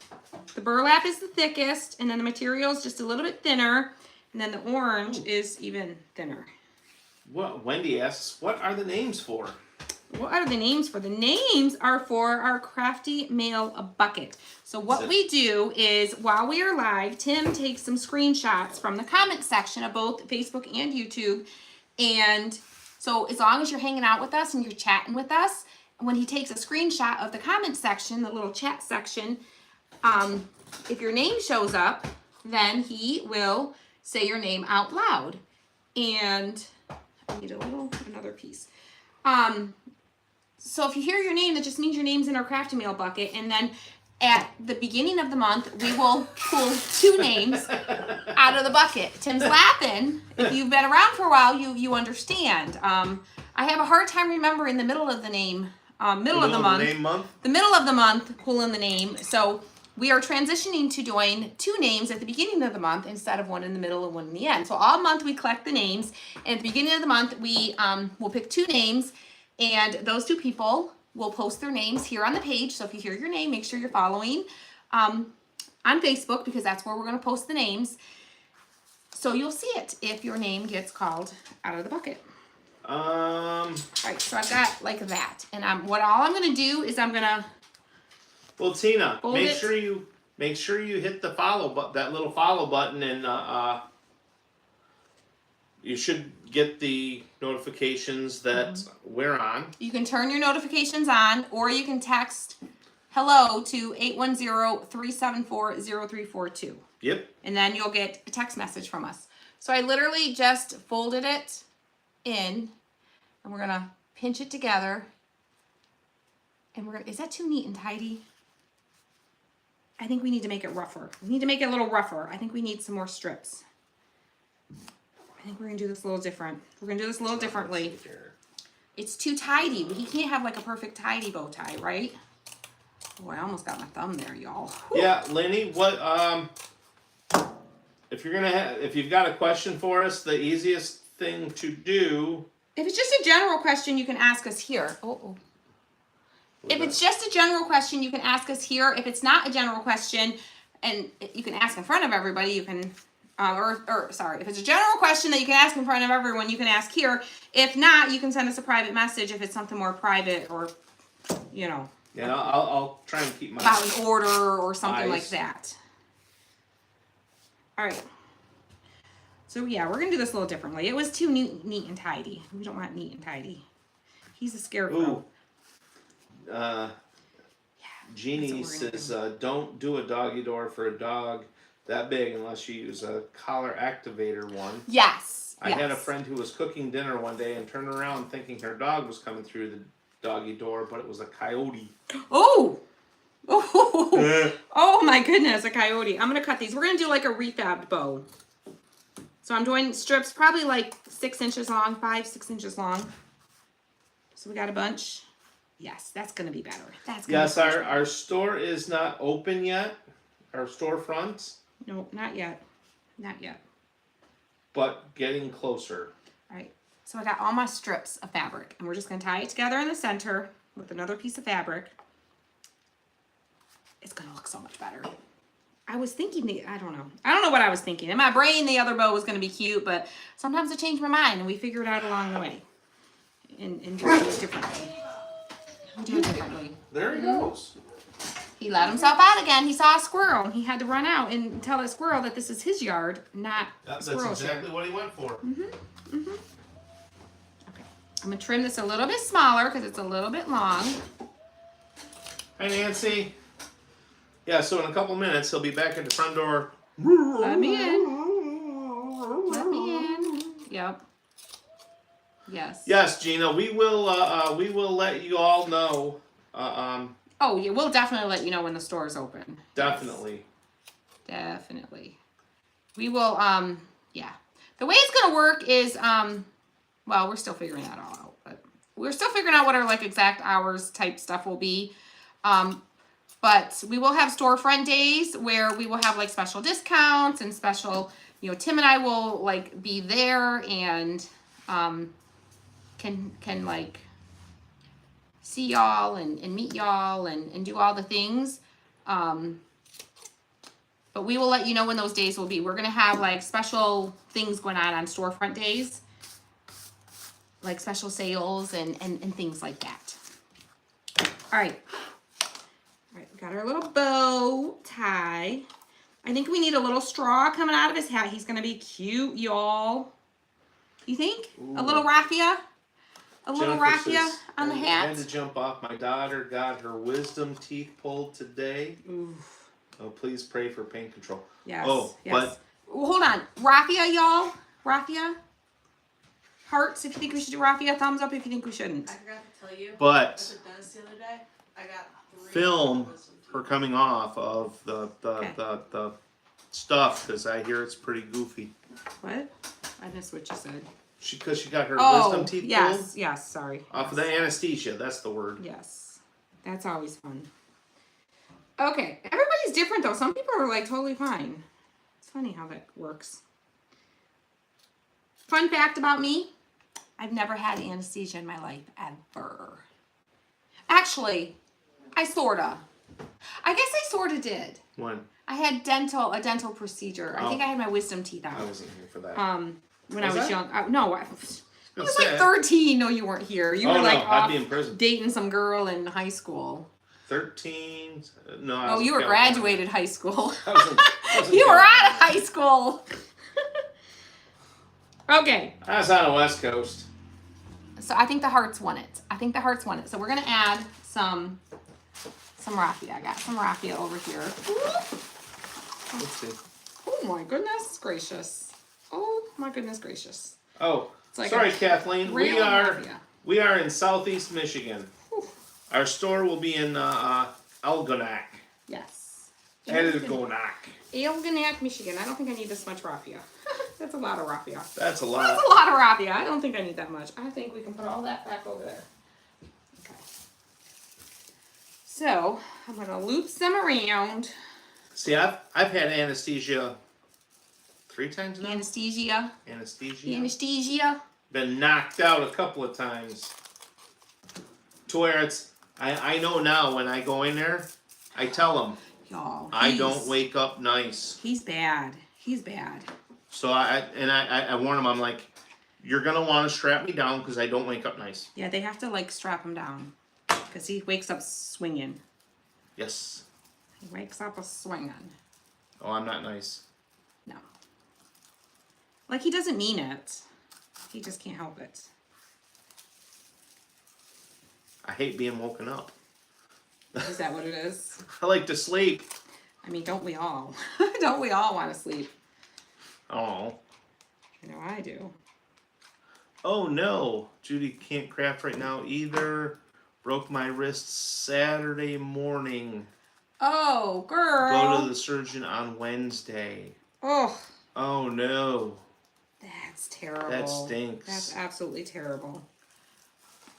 The burlap is the thickest, and then the material is just a little bit thinner, and then the orange is even thinner. What Wendy asks, what are the names for? What are the names for? The names are for our crafty mail bucket. So what we do is, while we are live, Tim takes some screenshots from the comment section of both Facebook and YouTube. And so as long as you're hanging out with us and you're chatting with us, when he takes a screenshot of the comment section, the little chat section, if your name shows up, then he will say your name out loud. And I need another piece. So if you hear your name, that just means your name's in our crafty mail bucket. And then at the beginning of the month, we will pull 2 names out of the bucket. Tim's laughing. If you've been around for a while, you understand. I have a hard time remembering the middle of the name, middle of the month. The middle of the month, pulling the name. So we are transitioning to doing 2 names at the beginning of the month instead of one in the middle and one in the end. So all month we collect the names, and at the beginning of the month we will pick 2 names, and those 2 people will post their names here on the page. So if you hear your name, make sure you're following on Facebook, because that's where we're going to post the names. So you'll see it if your name gets called out of the bucket. All right, so I've got like that, and all I'm gonna do is I'm gonna. Well, Tina, make sure you hit the that little follow button, and you should get the notifications that we're on. You can turn your notifications on, or you can text hello to 810-374-0342. Yep. And then you'll get a text message from us. So I literally just folded it in, and we're gonna pinch it together, and is that too neat and tidy? I think we need to make it rougher. We need to make it a little rougher. I think we need some more strips. I think we're gonna do this a little different. We're gonna do this a little differently. It's too tidy. He can't have like a perfect tidy bow tie, right? Oh, I almost got my thumb there, y'all. Yeah, Lenny, what if you've got a question for us, the easiest thing to do. If it's just a general question, you can ask us here. If it's just a general question, you can ask us here. If it's not a general question, and you can ask in front of everybody, you can, if it's a general question that you can ask in front of everyone, you can ask here. If not, you can send us a private message if it's something more private, or, you know. Yeah, I'll try and keep my about an order or something like that. All right. So yeah, we're gonna do this a little differently. It was too neat and tidy. We don't want neat and tidy. He's a scarecrow. Ooh. Jeannie says, don't do a doggy door for a dog that big unless you use a collar activator one. Yes. I had a friend who was cooking dinner one day and turned around thinking her dog was coming through the doggy door, but it was a coyote. Oh! Oh my goodness, a coyote. I'm gonna cut these. We're gonna do like a refabbed bow. So I'm doing strips probably like 6 inches long, 5-6 inches long. So we got a bunch. Yes, that's gonna be better. Yes, our store is not open yet. Our storefront. No, not yet. Not yet. But getting closer. All right. So I got all my strips of fabric, and we're just gonna tie it together in the center with another piece of fabric. It's gonna look so much better. I was thinking I don't know what I was thinking. In my brain, the other bow was gonna be cute, but sometimes I change my mind, and we figure it out along the way. And do it differently. There he goes. He let himself out again. He saw a squirrel, and he had to run out and tell the squirrel that this is his yard, not that's squirrel's exactly yard. what he went for. Okay, I'm gonna trim this a little bit smaller because it's a little bit long. Hi, Nancy. Yeah, so in a couple minutes he'll be back at the front door. Let me in. Let me in. Yep. Yes. Yes, Gina. We will let you all know. Oh yeah, we'll definitely let you know when the store is open. Definitely. Yes. Definitely. We will. Yeah. The way it's gonna work is well, we're still figuring that all out, but we're still figuring out what our like exact hours type stuff will be. But we will have storefront days where we will have like special discounts and special, Tim and I will like be there and can like see y'all and meet y'all and do all the things. But we will let you know when those days will be. We're gonna have like special things going on storefront days, like special sales and things like that. All right, we got our little bow tie. I think we need a little straw coming out of his hat. He's gonna be cute, y'all. You think? Ooh. A little raffia? A little raffia on the hat? I had to jump off. My daughter got her wisdom teeth pulled today. Oof. Oh, please pray for pain control. Yes. Oh, yes. But well, hold on. Raffia, y'all? Raffia? Hearts if you think we should do raffia. Thumbs up if you think we shouldn't. I forgot to tell you. But at the dentist the other day, I got 3 film her coming off of the Okay. the stuff because I hear it's pretty goofy. What? I missed what you said. Because she got her Oh, wisdom teeth yes, pulled yes, sorry. off of the anesthesia. That's the word. Yes. That's always fun. Okay, everybody's different though. Some people are like totally fine. It's funny how that works. Fun fact about me, I've never had anesthesia in my life, ever. Actually, I sorta. I guess I sorta did. When? I had a dental procedure. I think Oh. I had my wisdom teeth I out. wasn't here for that. When I Was was that? young. No, I Gonna was say. like 13. No, you weren't here. You Oh, were no, like I'd off be in prison. dating some girl in high school. 13. No. I Oh, was you in were California. graduated high school. I was in You were California. out of high school. Okay. I was on the West Coast. So I think the Hearts won it. So we're gonna add some raffia. I got some raffia over here. Let's see. Oh my goodness gracious. Oh my goodness gracious. Oh, It's like sorry, a Kathleen. real raffia. We are in Southeast Michigan. Whew. Our store will be in Algonac. Yes. Elgonac. Michigan. I don't think I need this much raffia. That's a lot of raffia. That's a lot. That's a lot of raffia. I don't think I need that much. I think we can put all that back over there. Okay. So I'm gonna loop them around. See, I've had anesthesia 3 times now. Anesthesia. Anesthesia. Been knocked out a couple of times. To where it's, I know now when I go in there, I tell them, Y'all. I don't wake up nice. He's bad. He's bad. So I warn them, I'm like, you're gonna want to strap me down because I don't wake up nice. Yeah, they have to like strap him down because he wakes up swinging. Yes. He wakes up a swinging. Oh, I'm not nice. No. Like he doesn't mean it. He just can't help it. I hate being woken up. Is that what it is? I like to sleep. I mean, don't we all? Don't we all want to sleep? Oh. I know I do. Oh no. Judy can't craft right now either. Broke my wrist Saturday morning. Oh, girl. Go to the surgeon on Wednesday. Oh, Oh no. that's terrible. That stinks. That's absolutely terrible.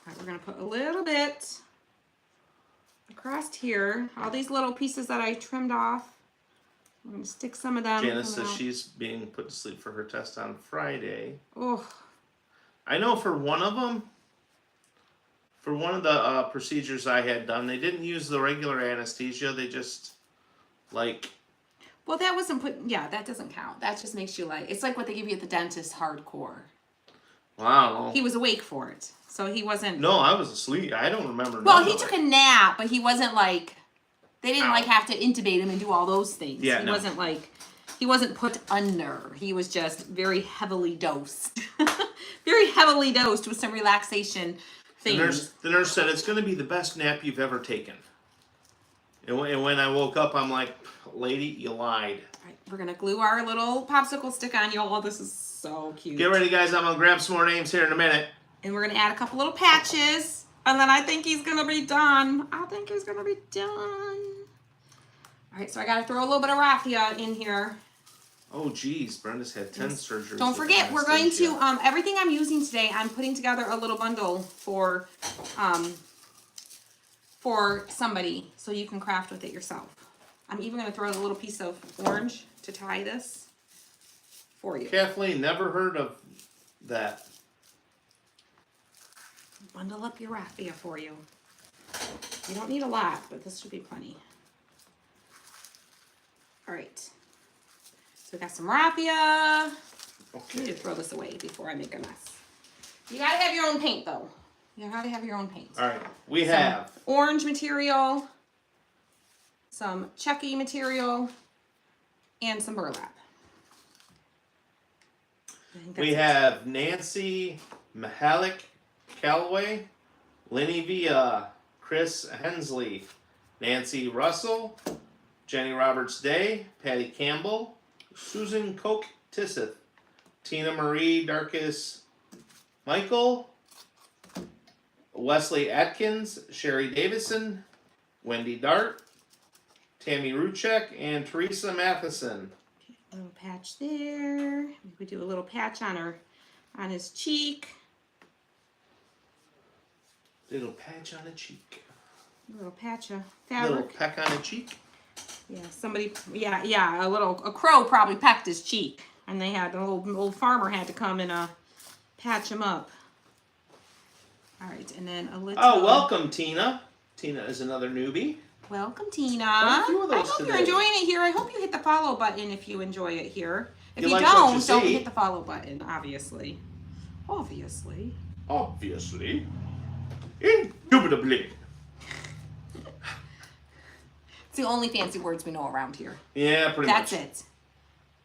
All right, we're going to put a little bit across here. All these little pieces that I trimmed off. I'm going to stick some of them. Janice says out. she's being put to sleep for her test on Friday. Oh, I know for one of them, for one of the procedures I had done, they didn't use the regular anesthesia. They just, like... well, that wasn't put. Yeah, that doesn't count. That just makes you like. It's like what they give you at the dentist, hardcore. Wow. He was awake for it, so he wasn't. No, I was asleep. I don't remember. Well, none he of took it. a nap, but he wasn't like. They didn't Ow. like have to intubate him and do all those things. Yeah, he no. wasn't like. He wasn't put under. He was just very heavily dosed. Very heavily dosed with some relaxation things. The nurse said it's going to be the best nap you've ever taken. And when I woke up, I'm like, lady, you lied. All right, we're gonna glue our little popsicle stick on, y'all. This is so cute. Get ready, guys. I'm going to grab some more names here in a minute. And we're gonna add a couple little patches, and then I think he's gonna be done. All right, so I gotta throw a little bit of raffia in here. Oh, geez. Brenda's had 10 surgeries. Don't with forget, we're going to, anesthesia. everything I'm using today, I'm putting together a little bundle for somebody so you can craft with it yourself. I'm even gonna throw a little piece of orange to tie this for you. Kathleen, never heard of that. Bundle up your raffia for you. You don't need a lot, but this should be plenty. All right. So we got some raffia. I need to throw this away before I make a mess. You gotta have your own paint, though. You gotta have your own paint. All right. We Some have. orange material, some Chucky material, and some burlap. I think We that's it. have Nancy Mahalik Calloway, Lenny Villa, Chris Hensley, Nancy Russell, Jenny Roberts Day, Patty Campbell, Susan Koch Tisseth, Tina Marie Darkus Michael, Wesley Atkins, Sherry Davison, Wendy Dart, Tammy Ruchek, and Teresa Matheson. A little patch there. We do a little patch on his cheek. Little patch on a cheek. A little patch of Little fabric. peck on a cheek. Yeah, somebody. Yeah. A crow probably pecked his cheek, and they had an old farmer had to come and patch him up. All right, and then a little. Oh, welcome, Tina. Tina is another newbie. Welcome, Tina. Quite a few of I those hope today. you're enjoying it here. I hope you hit the follow button if you enjoy it here. If You you like what you don't see. hit the follow button, obviously. Obviously. Obviously. Indubitably. It's the only fancy words we know around here. Yeah, pretty That's much. it.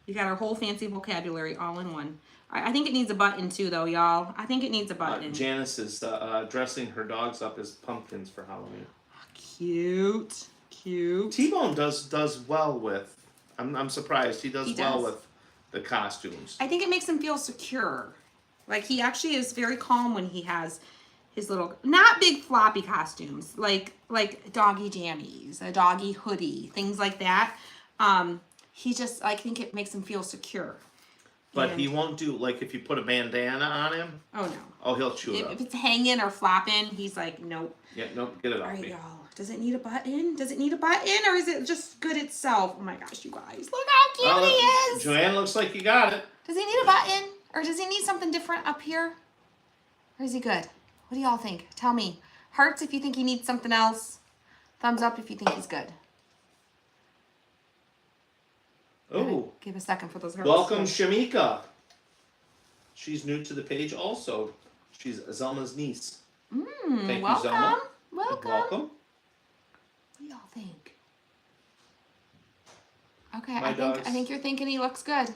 You got our whole fancy vocabulary all in one. I think it needs a button too, though, y'all. I think it needs a button. Janice is dressing her dogs up as pumpkins for Halloween. Cute. T-Bone does well with. I'm surprised he does well does. with the costumes. I think it makes him feel secure. Like, he actually is very calm when he has his little, not big floppy costumes, like doggy jammies, a doggy hoodie, things like that. He just, I think it makes him feel secure. But And- he won't do, like, if you put a bandana on him, Oh, no. oh, he'll chew it If up. it's hanging or flopping, he's like, nope. Yeah, nope, get it All off right, me. y'all. Does it need a button? Does it need a button, or is it just good itself? Oh my gosh, you guys. Look how cute he is. Joanne, looks like you got it. Does he need a button? Or does he need something different up here? Or is he good? What do y'all think? Tell me. Hearts if you think he needs something else. Thumbs up if you think he's good. Oh, Give a second for those hearts. welcome, Shamika. She's new to the page also. She's Zelma's niece. Thank you, Welcome. Zelma. Welcome. Welcome. What do y'all think? Okay, My I dogs. think you're thinking he looks good.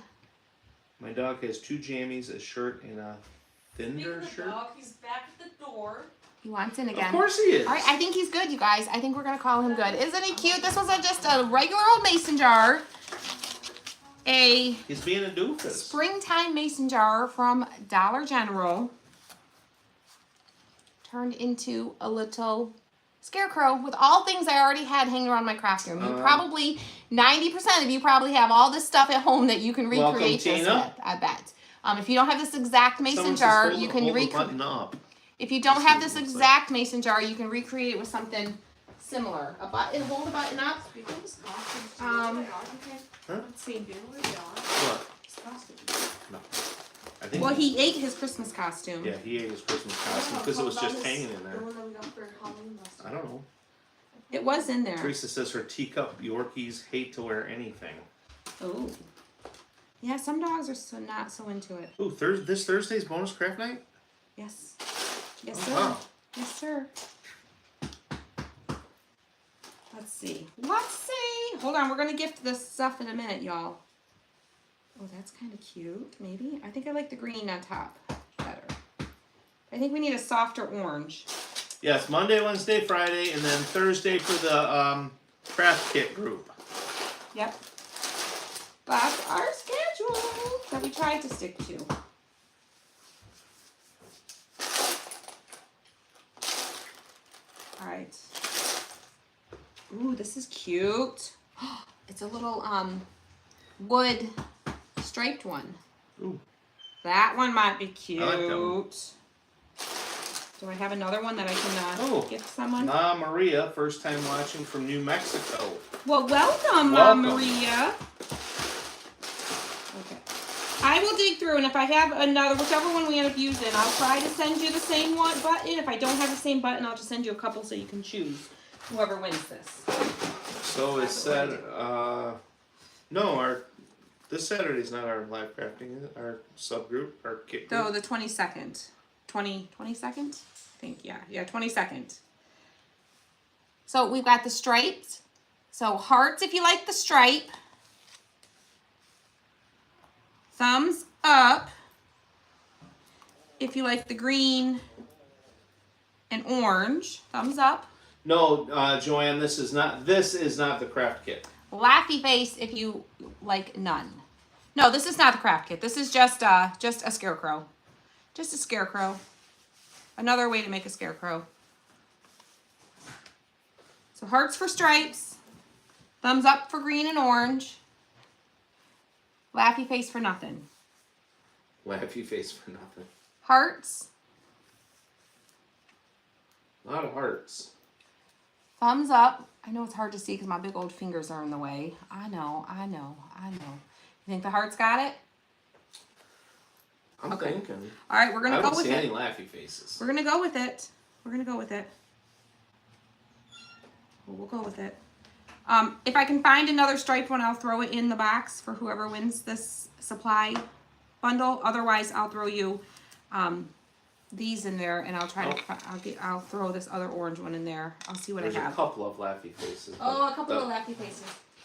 My dog has 2 jammies, a shirt, and a Speaking Thinder of shirt. dog, he's back at the door. He wants in again. Of course he is. All right, I think he's good, you guys. I think we're gonna call him good. Isn't he cute? This was just a regular old mason jar. A He's being a doofus. springtime mason jar from Dollar General. Turned into a little scarecrow with all things I already had hanging around my craft room. You probably, 90% of you probably have all this stuff at home that you can Welcome, recreate this Tina. with, I bet. If you don't have this exact mason Someone jar, says you hold can the recreate. button up. If you don't Let's have see this what it looks exact mason jar, you can recreate it with something similar. A button, hold a button up. Speaking of his costumes, do you know Um, what they are? Huh? Let's see, do you know what they are? What? His costumes. No. I think. Well, he ate his Christmas costume. Yeah, he ate his Christmas costume because it was just hanging in The there. one that we got for Halloween last I year. don't know. It was in there. Teresa says her teacup Yorkies hate to wear anything. Oh. Yeah, some dogs are not so into it. Ooh, this Thursday's bonus craft night? Yes. Yes, Oh, sir. wow. Yes, sir. Let's see. Let's see. Hold on, we're gonna gift this stuff in a minute, y'all. Oh, that's kind of cute. Maybe. I think I like the green on top better. I think we need a softer orange. Yes, Monday, Wednesday, Friday, and then Thursday for the craft kit group. Yep. That's our schedule that we tried to stick to. All right. Ooh, this is cute. It's a little wood striped one. Ooh. That one might be cute. I like that one. Do I have another one that I can Oh. gift someone? Na Maria, first time watching from New Mexico. Well, welcome, Welcome. Maria. Okay. I will dig through, and if I have another, whichever one we end up using, I'll try to send you the same one button. If I don't have the same button, I'll just send you a couple so you can choose whoever wins this. So it said, no, this Saturday's not our live crafting, is it? Our subgroup, our kit group. So the 22nd. 22nd? I think, yeah, 22nd. So we've got the stripes. So hearts if you like the stripe. Thumbs up if you like the green and orange. Thumbs up. No, Joanne, this is not the craft kit. Laughy face if you like none. No, this is not the craft kit. This is just a scarecrow. Just a scarecrow. Another way to make a scarecrow. So hearts for stripes. Thumbs up for green and orange. Laughy face for nothing. Laughy face for nothing. Hearts. A lot of hearts. Thumbs up. I know it's hard to see because my big old fingers are in the way. I know. You think the hearts got it? I'm thinking. All right, we're going to I go don't with see it. any laughy faces. We're going to go with it. We'll go with it. If I can find another striped one, I'll throw it in the box for whoever wins this supply bundle. Otherwise, I'll throw you these in there, and I'll try to. I'll throw this other orange one in there. I'll see what There's I have. a couple of laughy faces. Oh, a couple of laughy faces.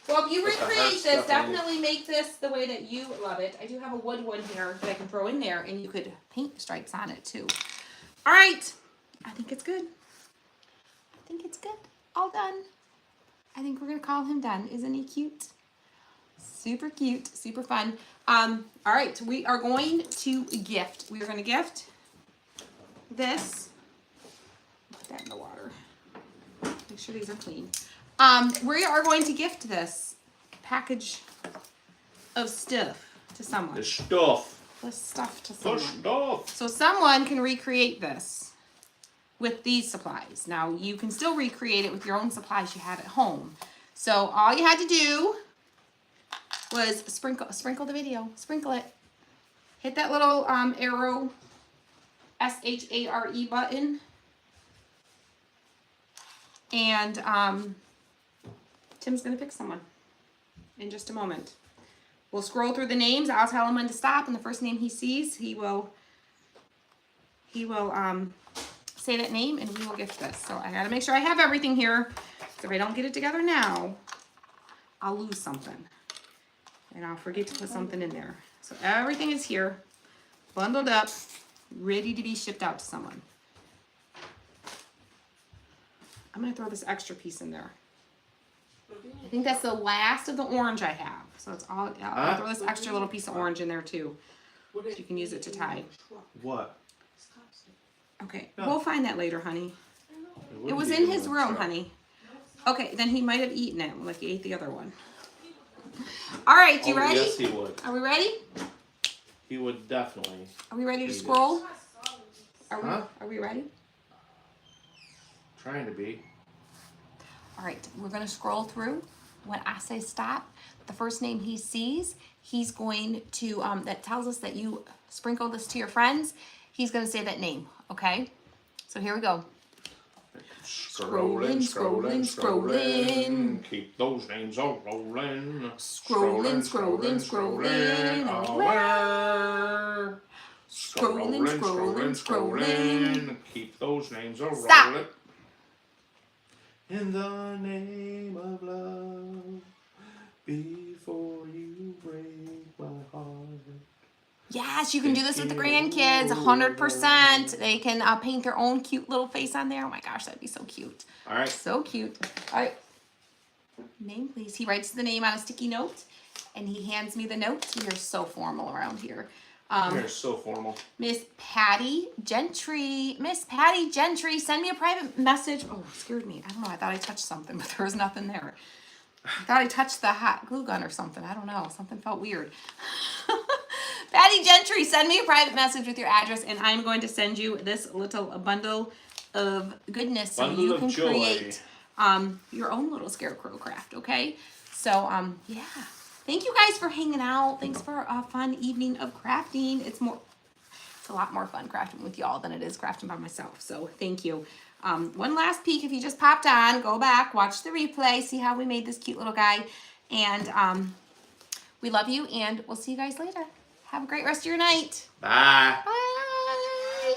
Well, if you recreate this, definitely make this the way that you love it. I do have a wood one here that I can throw in there, and you could paint stripes on it too. All right, I think it's good. All done. I think we're gonna call him done. Isn't he cute? Super cute, super fun. All right, we are going to gift. We are going to gift this. Put that in the water. Make sure these are clean. We are going to gift this package of stuff to someone. The stuff. The stuff to someone. The stuff. So someone can recreate this with these supplies. Now, you can still recreate it with your own supplies you have at home. So all you had to do was sprinkle the video. Sprinkle it. Hit that little arrow, SHARE button. And Tim's going to pick someone in just a moment. We'll scroll through the names. I'll tell him when to stop, and the first name he sees, he will say that name, and we will gift this. So I gotta make sure I have everything here. So if I don't get it together now, I'll lose something, and I'll forget to put something in there. So everything is here, bundled up, ready to be shipped out to someone. I'm gonna throw this extra piece in there. I think that's the last of the orange I have. So it's all. I'll throw this extra little piece of orange in there too, so you can use it to tie. What? Okay, we'll find that later, honey. It wouldn't was be in in his the room, truck. honey. Okay, then he might have eaten it like he ate the other one. All right, you ready? Yes, he would. Are we ready? He would definitely. Are we ready to Eat it. scroll? Are we? Huh? Are we ready? Trying to be. All right, we're gonna scroll through. When I say stop, the first name he sees, he's going to that tells us that you sprinkle this to your friends. He's gonna say that name. Okay. So here we go. Scrolling. Keep those names all rolling. Scrolling. Scrolling. Keep those names all Stop. rolling. In the name of love, before you break my heart. Yes, you can do this with the grandkids, 100%. They can paint their own cute little face on there. Oh my gosh, that'd be so cute. All right. So cute. All right. Name, please. He writes the name on a sticky note, and he hands me the note. We are so formal around here. You're so formal. Miss Patty Gentry. Miss Patty Gentry, send me a private message. Oh, it scared me. I don't know. I thought I touched something, but there was nothing there. I thought I touched the hot glue gun or something. I don't know. Something felt weird. Patty Gentry, send me a private message with your address, and I'm going to send you this little bundle of goodness so Bundle you of can joy. create your own little scarecrow craft, okay? So, yeah. Thank you guys for hanging out. Thanks for a fun evening of crafting. It's a lot more fun crafting with y'all than it is crafting by myself. So thank you. One last peek. If you just popped on, go back, watch the replay, see how we made this cute little guy. And we love you, and we'll see you guys later. Have a great rest of your night. Bye. Bye.